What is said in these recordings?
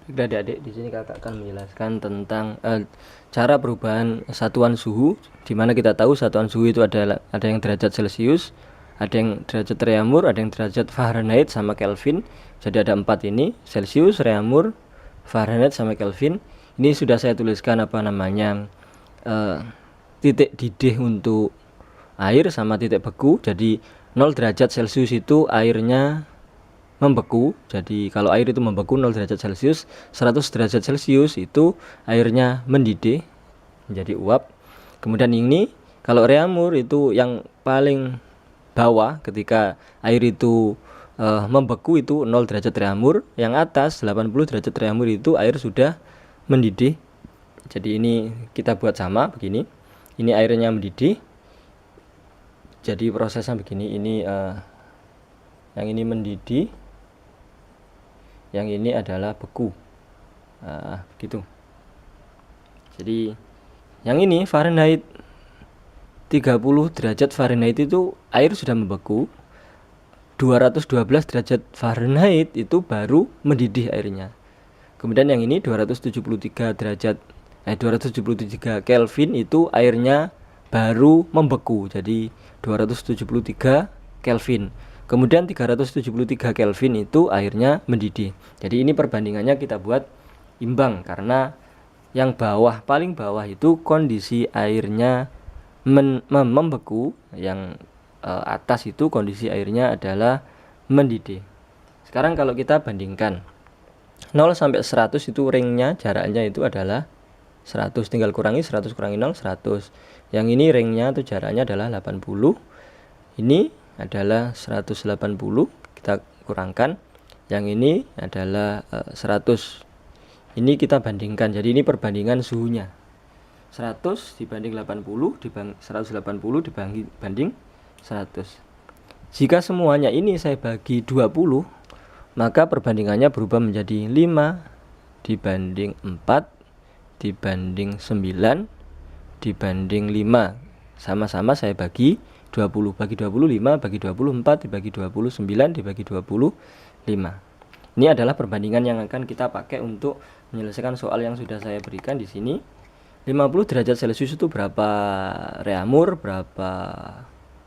Adik-adik, di sini kakak akan menjelaskan tentang cara perubahan satuan suhu, di mana kita tahu satuan suhu itu ada yang derajat Celcius, ada yang derajat Reaumur, ada yang derajat Fahrenheit sama Kelvin. Jadi ada 4 ini, Celcius, Reaumur, Fahrenheit sama Kelvin. Ini sudah saya tuliskan titik didih untuk air sama titik beku. Jadi 0 derajat Celcius itu airnya membeku. Jadi kalau air itu membeku 0 derajat Celcius, 100 derajat Celcius itu airnya mendidih menjadi uap. Kemudian ini kalau Reaumur itu yang paling bawah, ketika air itu membeku itu 0 derajat Reaumur, yang atas 80 derajat Reaumur itu air sudah mendidih. Jadi ini kita buat sama begini. Ini airnya mendidih. Jadi prosesnya begini, ini yang ini mendidih, yang ini adalah beku. Begitu. Jadi yang ini Fahrenheit 30 derajat Fahrenheit itu air sudah membeku. 212 derajat Fahrenheit itu baru mendidih airnya. Kemudian yang ini 273 Kelvin itu airnya baru membeku. Jadi 273 Kelvin. Kemudian 373 Kelvin itu airnya mendidih. Jadi ini perbandingannya kita buat imbang, karena yang bawah, paling bawah itu kondisi airnya membeku, yang atas itu kondisi airnya adalah mendidih. Sekarang kalau kita bandingkan 0 sampai 100 itu ringnya, jaraknya itu adalah 100, tinggal kurangi 100 kurangi 0, 100. Yang ini ringnya itu jaraknya adalah 80. Ini adalah 180, kita kurangkan. Yang ini adalah 100. Ini kita bandingkan. Jadi ini perbandingan suhunya. 100 dibanding 80 180 dibanding 100. Jika semuanya ini saya bagi 20, maka perbandingannya berubah menjadi 5 dibanding 4 dibanding 9 dibanding 5. Sama-sama saya bagi 20, bagi 25, bagi 24, dibagi 29, dibagi 25. Ini adalah perbandingan yang akan kita pakai untuk menyelesaikan soal yang sudah saya berikan di sini. 50 derajat Celcius itu berapa Reaumur, berapa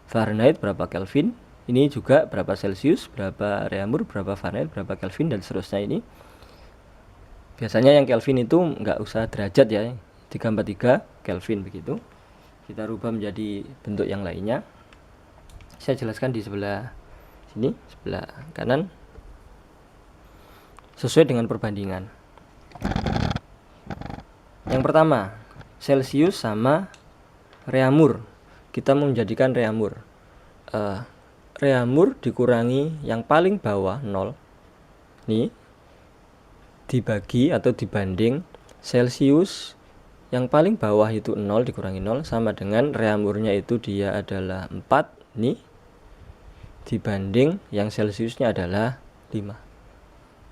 Fahrenheit, berapa Kelvin. Ini juga berapa Celcius, berapa Reaumur, berapa Fahrenheit, berapa Kelvin, dan seterusnya ini. Biasanya yang Kelvin itu nggak usah derajat ya, 343 Kelvin begitu. Kita rubah menjadi bentuk yang lainnya. Saya jelaskan di sebelah sini, sebelah kanan, sesuai dengan perbandingan. Yang pertama, Celcius sama Reaumur. Kita menjadikan Reaumur. Reaumur dikurangi yang paling bawah 0. Ini dibagi atau dibanding Celcius yang paling bawah itu 0 dikurangi 0 sama dengan Reaumurnya itu dia adalah 4 nih, dibanding yang Celciusnya adalah 5.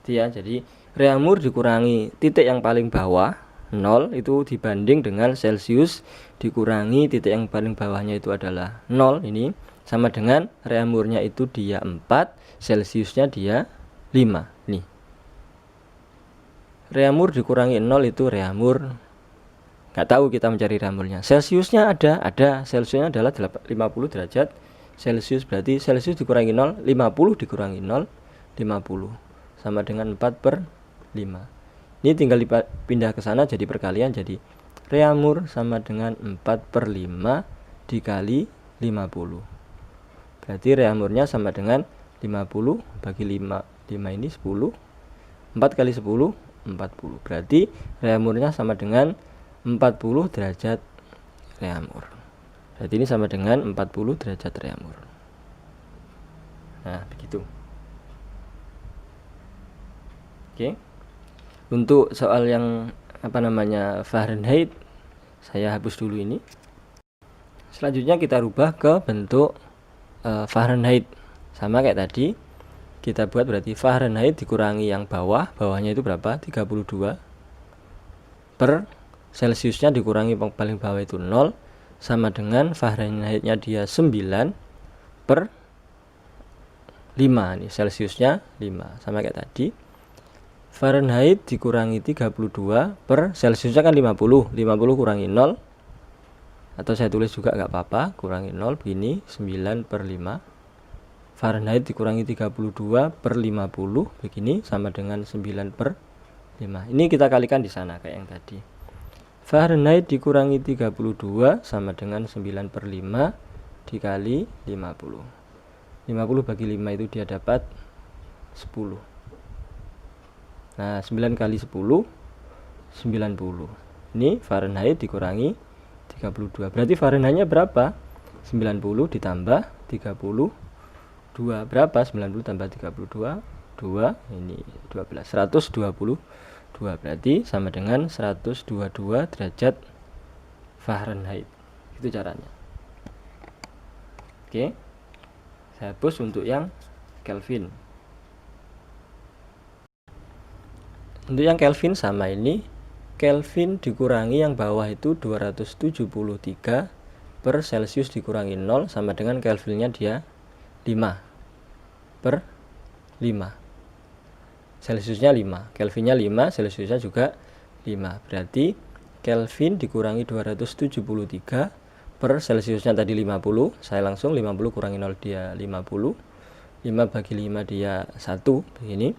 Itu ya, jadi Reaumur dikurangi titik yang paling bawah 0 itu dibanding dengan Celcius dikurangi titik yang paling bawahnya itu adalah 0, ini sama dengan Reaumurnya itu dia 4, Celciusnya dia 5 nih. Reaumur dikurangi 0 itu Reaumur, nggak tahu kita mencari Reaumurnya. Celciusnya ada Celciusnya adalah 50 derajat Celcius, berarti Celcius dikurangi 0, 50 dikurangi 0, 50 sama dengan 4/5. Ini tinggal pindah ke sana jadi perkalian, jadi Reaumur sama dengan 4/5 dikali 50. Berarti Reaumurnya sama dengan 50 bagi 5 ini 10, 4 kali 10 40. Berarti Reaumurnya sama dengan 40 derajat Reaumur. Berarti ini sama dengan 40 derajat Reaumur. Nah, begitu. Oke. Untuk soal yang Fahrenheit, saya hapus dulu ini. Selanjutnya kita rubah ke bentuk Fahrenheit. Sama kayak tadi, kita buat berarti Fahrenheit dikurangi yang bawahnya itu berapa? 32 per Celciusnya dikurangi paling bawah itu 0 sama dengan Fahrenheitnya dia 9 per 5 nih, Celciusnya 5 sama kayak tadi. Fahrenheit dikurangi 32 per Celsiusnya kan 50 kurangi 0, atau saya tulis juga nggak apa-apa, kurangi 0 begini, 9 per 5. Fahrenheit dikurangi 32 per 50 begini, sama dengan 9 per 5. Ini kita kalikan di sana kayak yang tadi. Fahrenheit dikurangi 32 sama dengan 9 per 5 dikali 50. 50 bagi 5 itu dia dapat 10. Nah, 9 kali 10 90. Ini Fahrenheit dikurangi 32. Berarti Fahrenheitnya berapa? 90 ditambah 32. Berapa? 90 tambah 32. 2, ini 12. 122. Berarti sama dengan 122 derajat Fahrenheit. Itu caranya. Oke. Saya hapus untuk yang Kelvin. Untuk yang Kelvin sama ini, Kelvin dikurangi yang bawah itu 273 per Celsius dikurangi 0 sama dengan Kelvinnya dia 5 per 5. Celsiusnya 5, Kelvinnya 5, Celsiusnya juga 5. Berarti Kelvin dikurangi 273 per Celsiusnya tadi 50. Saya langsung 50 kurangi 0 dia 50. 5 bagi 5 dia 1 begini.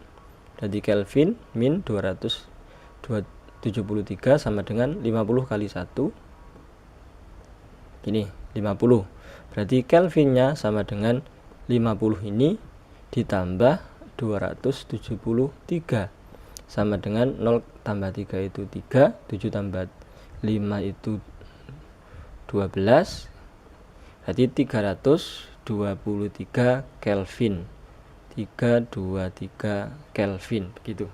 Berarti Kelvin min 273 sama dengan 50 kali 1 gini, 50. Berarti Kelvinnya sama dengan 50 ini ditambah 273 sama dengan 0 tambah 3 itu 3, 7 tambah 5 itu 12, berarti 323 Kelvin. 323 Kelvin begitu.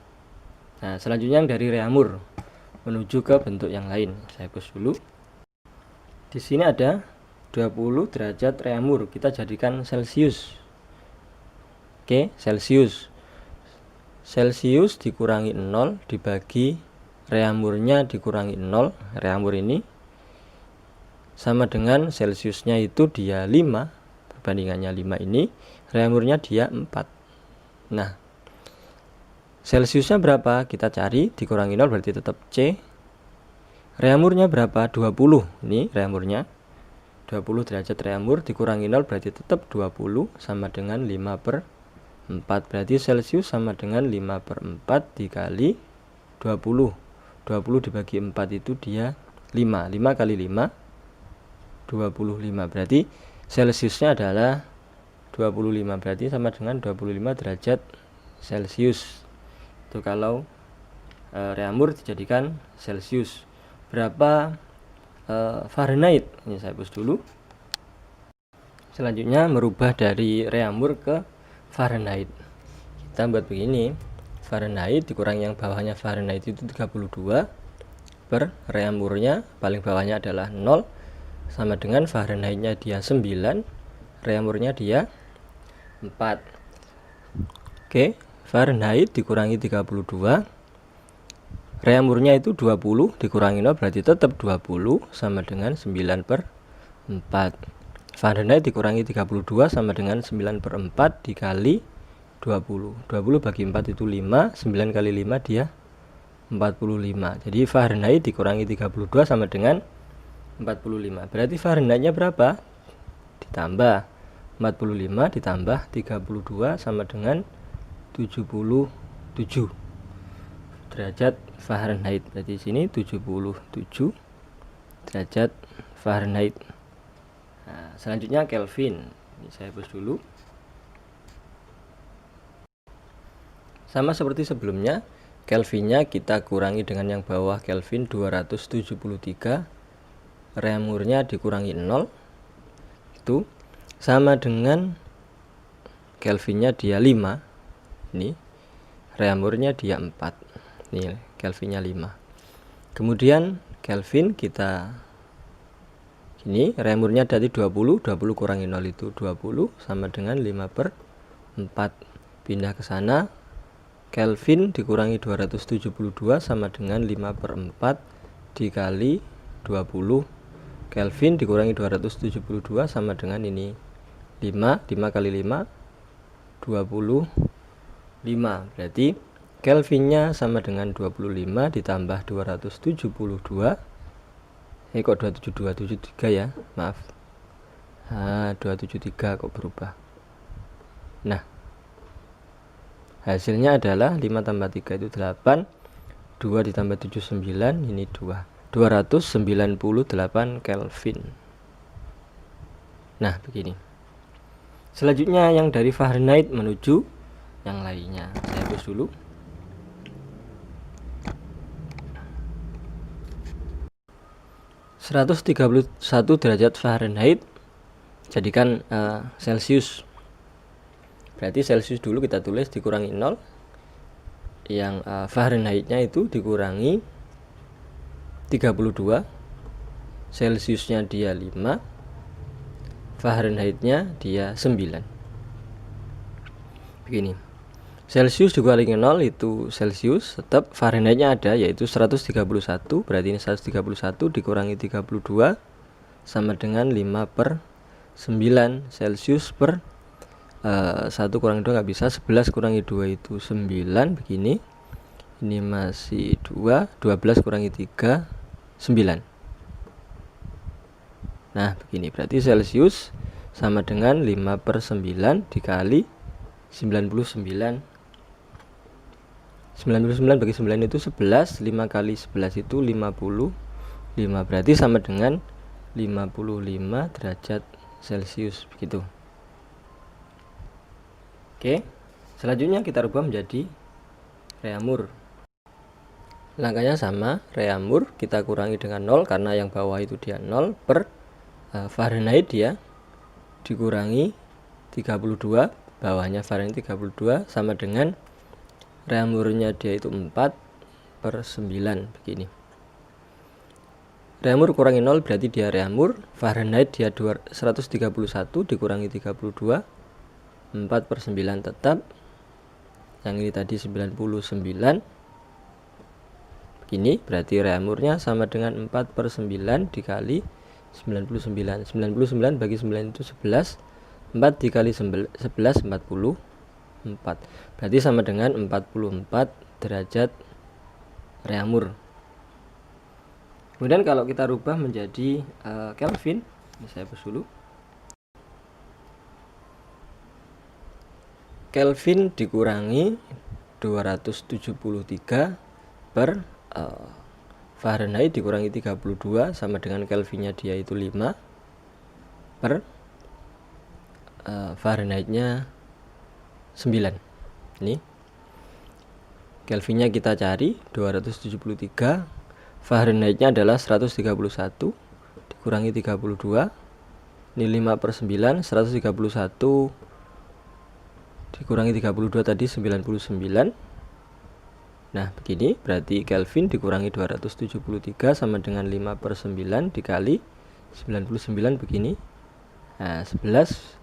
Nah, selanjutnya yang dari Reaumur menuju ke bentuk yang lain. Saya hapus dulu. Di sini ada 20 derajat Reaumur, kita jadikan Celsius. Oke, Celsius. Celsius dikurangi 0 dibagi Reaumurnya dikurangi 0. Reaumur ini sama dengan Celsiusnya itu dia 5, perbandingannya 5 ini, Reaumurnya dia 4. Nah, Celsiusnya berapa? Kita cari, dikurangi 0 berarti tetap C. Reaumurnya berapa? 20. Ini Reaumurnya 20 derajat Reaumur dikurangi 0 berarti tetap 20 sama dengan 5 per 4. Berarti Celsius sama dengan 5 per 4 dikali 20. 20 dibagi 4 itu dia 5. 5 kali 5 25. Berarti Celsiusnya adalah 25. Berarti sama dengan 25 derajat Celsius. Itu kalau Reaumur dijadikan Celsius. Berapa Fahrenheit? Ini saya hapus dulu. Selanjutnya merubah dari Reaumur ke Fahrenheit. Kita buat begini. Fahrenheit dikurangi yang bawahnya Fahrenheit itu 32 per Reaumurnya paling bawahnya adalah 0 sama dengan Fahrenheitnya dia 9, Reaumurnya dia 4. Oke, Fahrenheit dikurangi 32, Reaumurnya itu 20 dikurangi 0 berarti tetap 20 sama dengan 9 per 4. Fahrenheit dikurangi 32 sama dengan 9 per 4 dikali 20. 20 bagi 4 itu 5, 9 kali 5 dia 45. Jadi Fahrenheit dikurangi 32 sama dengan 45. Berarti Fahrenheitnya berapa? Ditambah 45 ditambah 32 sama dengan 77 derajat Fahrenheit. Berarti sini 77 derajat Fahrenheit. Nah, selanjutnya Kelvin. Ini saya hapus dulu. Sama seperti sebelumnya, Kelvinnya kita kurangi dengan yang bawah Kelvin 273, Reaumurnya dikurangi 0, itu sama dengan Kelvinnya dia 5, ini Reaumurnya dia 4, ini Kelvinnya 5. Kemudian Kelvin kita ini Reaumurnya tadi 20 kurangi 0 itu 20 sama dengan 5 per 4. Pindah ke sana, Kelvin dikurangi 272 sama dengan 5 per 4 dikali 20. Kelvin dikurangi 272 sama dengan ini 5 kali 5 25. Berarti Kelvinnya sama dengan 25 ditambah 272. Kok 27273 ya, maaf. 273 kok berubah. Nah, hasilnya adalah 5 tambah 3 itu 8, 2 ditambah 7 9, ini 298 Kelvin. Nah, begini. Selanjutnya yang dari Fahrenheit menuju yang lainnya. Saya hapus dulu. (131 derajat Fahrenheit) jadikan Celsius. Berarti Celsius dulu kita tulis dikurangi 0. Yang Fahrenheitnya itu dikurangi 32. Celsiusnya dia 5. Fahrenheitnya dia 9. Begini. Celsius dikurangi 0 itu Celsius, tetap Fahrenheitnya ada yaitu 131. Berarti ini 131 dikurangi 32 sama dengan 5/9. Celsius per 1 kurangi 2 nggak bisa, 11 kurangi 2 itu 9. Begini, ini masih 2, 12 kurangi 3 9. Nah begini, berarti Celsius sama dengan 5/9 dikali 99. 99 bagi 9 itu 11. 5 kali 11 itu 55. Berarti sama dengan 55 derajat Celsius, begitu. Oke, selanjutnya kita rubah menjadi Reaumur. Langkahnya sama, Reaumur kita kurangi dengan 0 karena yang bawah itu dia 0 per Fahrenheit dia dikurangi 32, bawahnya Fahrenheit 32 sama dengan Reaumurnya dia itu 4/9, begini. Reaumur kurangi 0 berarti dia Reaumur. Fahrenheit dia 131 dikurangi 32, 4/9 tetap. Yang ini tadi 99. Begini, berarti Reaumurnya sama dengan 4/9 dikali 99. 99 bagi 9 itu 11. 4 dikali 11 44. Berarti sama dengan 44 derajat Reaumur. Kemudian kalau kita rubah menjadi Kelvin, ini saya hapus dulu. Kelvin dikurangi 273 per Fahrenheit dikurangi 32 sama dengan Kelvinnya dia itu 5 per Fahrenheitnya 9. Ini Kelvinnya kita cari 273, Fahrenheitnya adalah 131 dikurangi 32, ini 5/9. 131 dikurangi 32 tadi 99. Nah begini, berarti Kelvin dikurangi 273 sama dengan 5/9 dikali 99, begini. Nah 11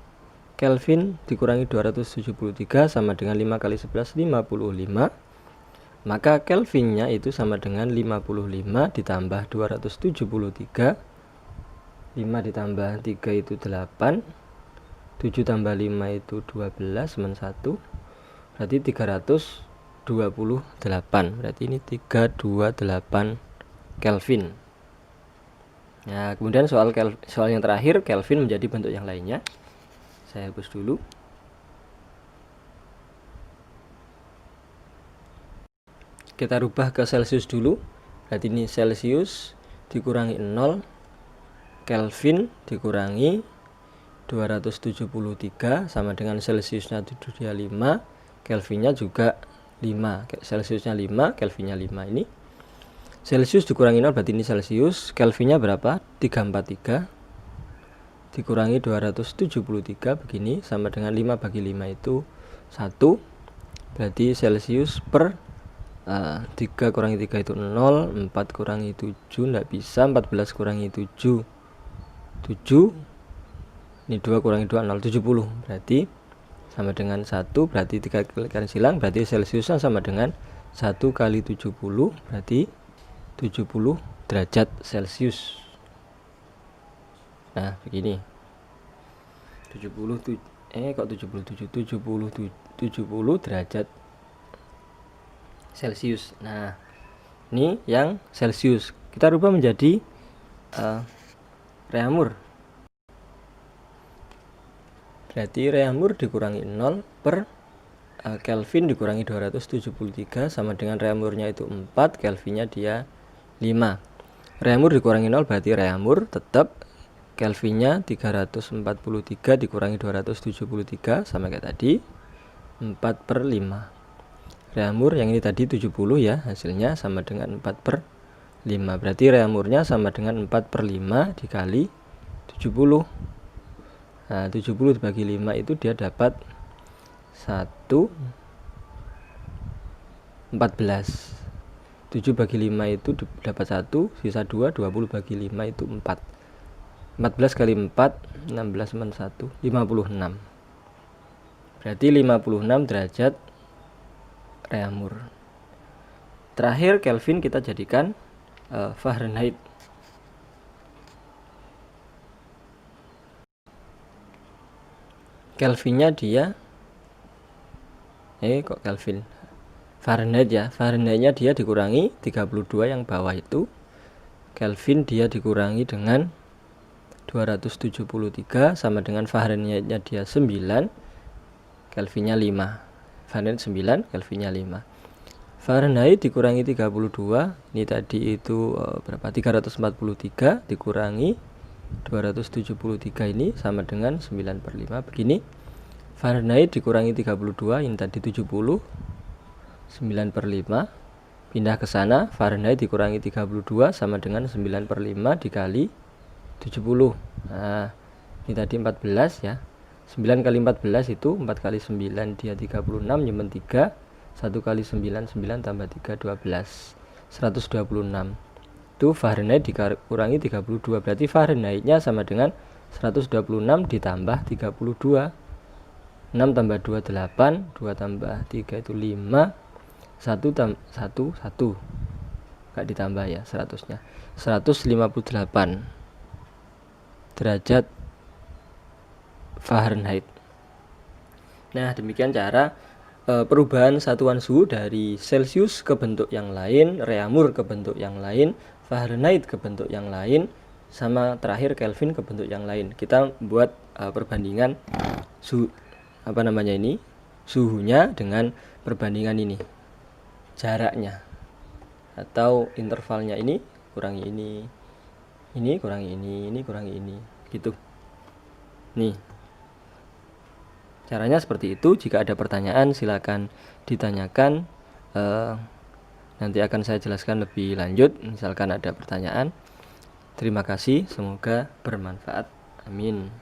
Kelvin dikurangi 273 sama dengan 5 kali 11 55. Maka Kelvinnya itu sama dengan 55 ditambah 273. 5 ditambah 3 itu 8. 7 tambah 5 itu 12 sama 1. Berarti 328. Berarti ini 328 Kelvin. Nah, kemudian soal yang terakhir, Kelvin menjadi bentuk yang lainnya. Saya hapus dulu. Kita rubah ke Celsius dulu. Berarti ini Celsius dikurangi 0, Kelvin dikurangi 273 sama dengan Celsiusnya itu dia 5, Kelvinnya juga 5. Celsiusnya 5, Kelvinnya 5. Ini Celsius dikurangi 0 berarti ini Celsius. Kelvinnya berapa? 343 dikurangi 273, begini, sama dengan 5 bagi 5 itu 1. Berarti Celsius per 3 kurangi 3 itu 0, 4 kurangi 7 tidak bisa, 14 kurangi 7 7, ini 2 kurangi 2 0, 70. Berarti sama dengan 1, berarti 3 kali silang, berarti Celsiusnya sama dengan 1 kali 70, berarti 70 derajat Celsius. Nah begini, 70 derajat Celcius. Nah, ini yang Celcius. Kita rubah menjadi Reaumur. Berarti Reaumur dikurangi 0 per Kelvin dikurangi 273 sama dengan Reaumurnya itu 4, Kelvinnya dia 5. Reaumur dikurangi 0 berarti Reaumur tetap Kelvinnya 343 dikurangi 273 sama kayak tadi 4 per 5. Reaumur yang ini tadi 70 ya, hasilnya sama dengan 4 per 5. Berarti Reaumurnya sama dengan 4 per 5 dikali 70. Nah, 70 dibagi 5 itu dia dapat 1 14. 7 bagi 5 itu dapat 1, sisa 2, 20 bagi 5 itu 4. 14 kali 4, 16 men 1, 56. Berarti 56 derajat Reaumur. Terakhir Kelvin kita jadikan Fahrenheit. Kelvinnya dia kok Kelvin Fahrenheit ya, Fahrenheitnya dia dikurangi 32 yang bawah itu, Kelvin dia dikurangi dengan 273 sama dengan Fahrenheitnya dia 9, Kelvinnya 5. Fahrenheit 9, Kelvinnya 5. Fahrenheit dikurangi 32, ini tadi itu berapa? 343 dikurangi 273 ini sama dengan 9 per 5 begini. Fahrenheit dikurangi 32, ini tadi 70, 9 per 5. Pindah ke sana, Fahrenheit dikurangi 32 sama dengan 9 per 5 dikali 70. Nah, ini tadi 14 ya. 9 kali 14 itu 4 kali 9 dia 36, nyimpen 3, 1 kali 9, 9 tambah 3, 12, 126. Itu Fahrenheit dikurangi 32, berarti Fahrenheitnya sama dengan 126 ditambah 32. 6 tambah 2, 8, 2 tambah 3 itu 5, 1 gak ditambah ya 100-nya, 158 derajat Fahrenheit. Nah, demikian cara perubahan satuan suhu dari Celcius ke bentuk yang lain, Reaumur ke bentuk yang lain, Fahrenheit ke bentuk yang lain, sama terakhir Kelvin ke bentuk yang lain. Kita buat perbandingan suhunya dengan perbandingan ini, jaraknya atau intervalnya, ini kurangi ini kurangi ini kurangi ini, gitu. Nih, caranya seperti itu. Jika ada pertanyaan silakan ditanyakan, nanti akan saya jelaskan lebih lanjut misalkan ada pertanyaan. Terima kasih, semoga bermanfaat. Amin.